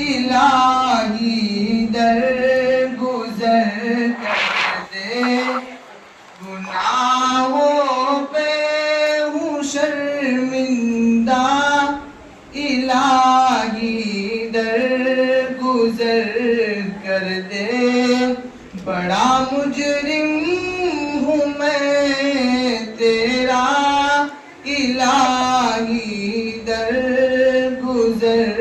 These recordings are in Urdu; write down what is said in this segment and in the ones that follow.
الہی در گزر کر دے، گناہوں پہ ہوں شرمندہ، الہی در گزر کر دے، بڑا مجرم ہوں میں تیرا، الہی در گزر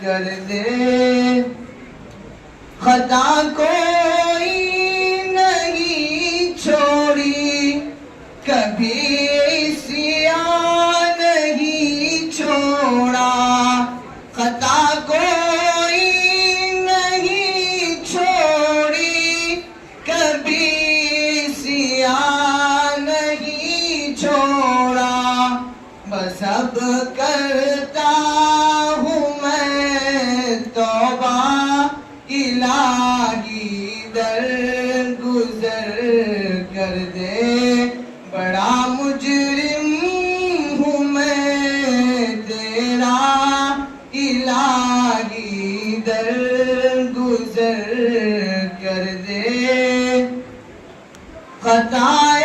کر دے، خطا کوئی نہیں چھوڑی، کبھی عصیاں نہیں چھوڑا، خطا کوئی نہیں چھوڑی، کبھی عصیاں نہیں چھوڑا، بس اب کرتا ہوں میں توبہ، الہی در گزر کر دے، بڑا مجرم ہوں میں تیرا، الہی در گزر کر دے، خطا